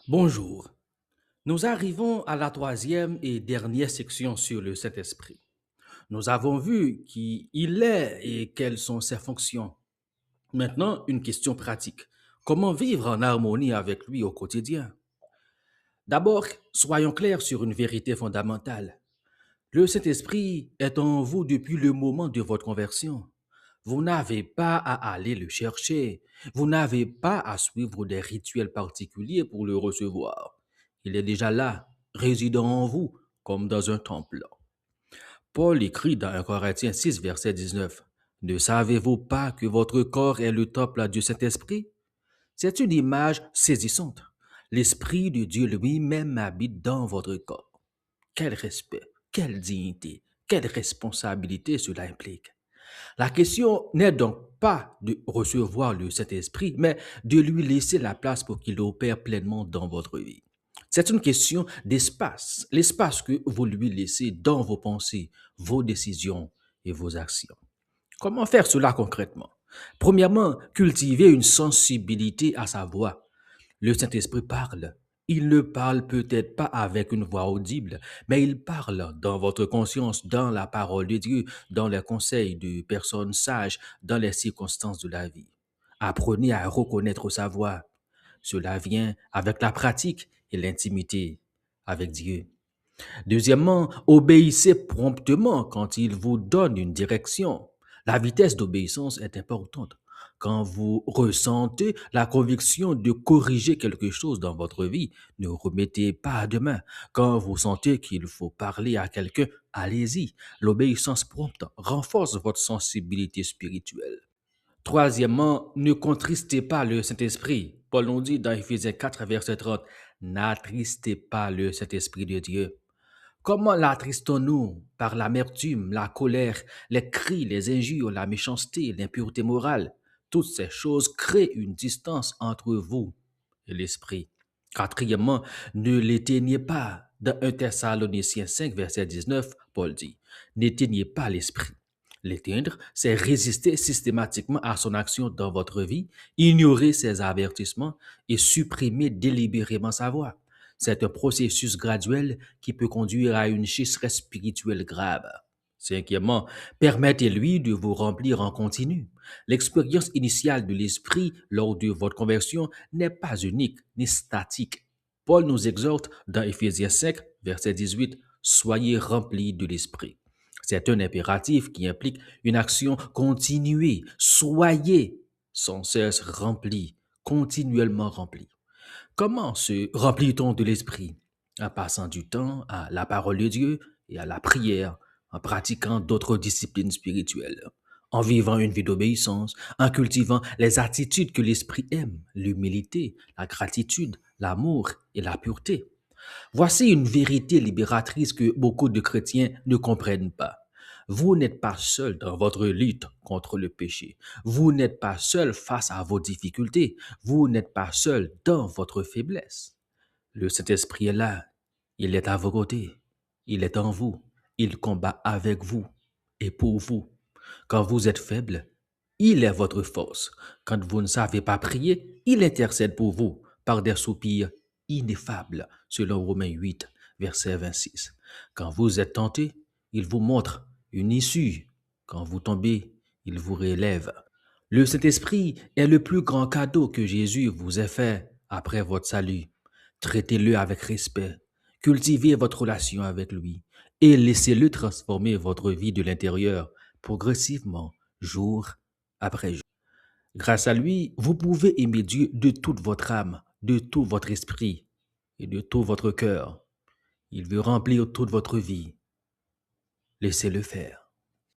Bonjour. Nous arrivons à la troisième et dernière section sur le Saint-Esprit. Nous avons vu qui il est et quelles sont ses fonctions. Maintenant, une question pratique. Comment vivre en harmonie avec lui au quotidien? D'abord, soyons clairs sur une vérité fondamentale. Le Saint-Esprit est en vous depuis le moment de votre conversion. Vous n'avez pas à aller le chercher. Vous n'avez pas à suivre des rituels particuliers pour le recevoir. Il est déjà là, résidant en vous, comme dans un temple. Paul écrit dans 1 Corinthiens 6, verset 19, ne savez-vous pas que votre corps est le temple du Saint-Esprit? C'est une image saisissante. L'Esprit de Dieu lui-même habite dans votre corps. Quel respect, quelle dignité, quelle responsabilité cela implique. La question n'est donc pas de recevoir le Saint-Esprit, mais de lui laisser la place pour qu'il opère pleinement dans votre vie. C'est une question d'espace, l'espace que vous lui laissez dans vos pensées, vos décisions et vos actions. Comment faire cela concrètement? Premièrement, cultiver une sensibilité à sa voix. Le Saint-Esprit parle. Il ne parle peut-être pas avec une voix audible, mais il parle dans votre conscience, dans la parole de Dieu, dans les conseils de personnes sages, dans les circonstances de la vie. Apprenez à reconnaître sa voix. Cela vient avec la pratique et l'intimité avec Dieu. Deuxièmement, obéissez promptement quand il vous donne une direction. La vitesse d'obéissance est importante. Quand vous ressentez la conviction de corriger quelque chose dans votre vie, ne remettez pas à demain. Quand vous sentez qu'il faut parler à quelqu'un, allez-y. L'obéissance prompte renforce votre sensibilité spirituelle. Troisièmement, ne contristez pas le Saint-Esprit. Paul nous dit dans Éphésiens 4, verset 30, n'attristez pas le Saint-Esprit de Dieu. Comment l'attristons-nous? Par l'amertume, la colère, les cris, les injures, la méchanceté, l'impureté morale. Toutes ces choses créent une distance entre vous et l'esprit. Quatrièmement, ne l'éteignez pas. Dans 1 Thessaloniciens 5, verset 19, Paul dit, n'éteignez pas l'esprit. L'éteindre, c'est résister systématiquement à son action dans votre vie, ignorer ses avertissements et supprimer délibérément sa voix. C'est un processus graduel qui peut conduire à une sécheresse spirituelle grave. Cinquièmement, permettez-lui de vous remplir en continu. L'expérience initiale de l'esprit lors de votre conversion n'est pas unique ni statique. Paul nous exhorte dans Éphésiens 5, verset 18, soyez remplis de l'esprit. C'est un impératif qui implique une action continuée. Soyez sans cesse remplis, continuellement remplis. Comment se remplit-on de l'esprit? En passant du temps à la parole de Dieu et à la prière, en pratiquant d'autres disciplines spirituelles, en vivant une vie d'obéissance, en cultivant les attitudes que l'esprit aime, l'humilité, la gratitude, l'amour et la pureté. Voici une vérité libératrice que beaucoup de chrétiens ne comprennent pas. Vous n'êtes pas seul dans votre lutte contre le péché. Vous n'êtes pas seul face à vos difficultés. Vous n'êtes pas seul dans votre faiblesse. Le Saint-Esprit est là. Il est à vos côtés. Il est en vous. Il combat avec vous et pour vous. Quand vous êtes faible, il est votre force. Quand vous ne savez pas prier, il intercède pour vous par des soupirs ineffables, selon Romains 8, verset 26. Quand vous êtes tenté, il vous montre une issue. Quand vous tombez, il vous relève. Le Saint-Esprit est le plus grand cadeau que Jésus vous ait fait après votre salut. Traitez-le avec respect. Cultivez votre relation avec lui et laissez-le transformer votre vie de l'intérieur progressivement, jour après jour. Grâce à lui, vous pouvez aimer Dieu de toute votre âme, de tout votre esprit et de tout votre cœur. Il veut remplir toute votre vie. Laissez-le faire.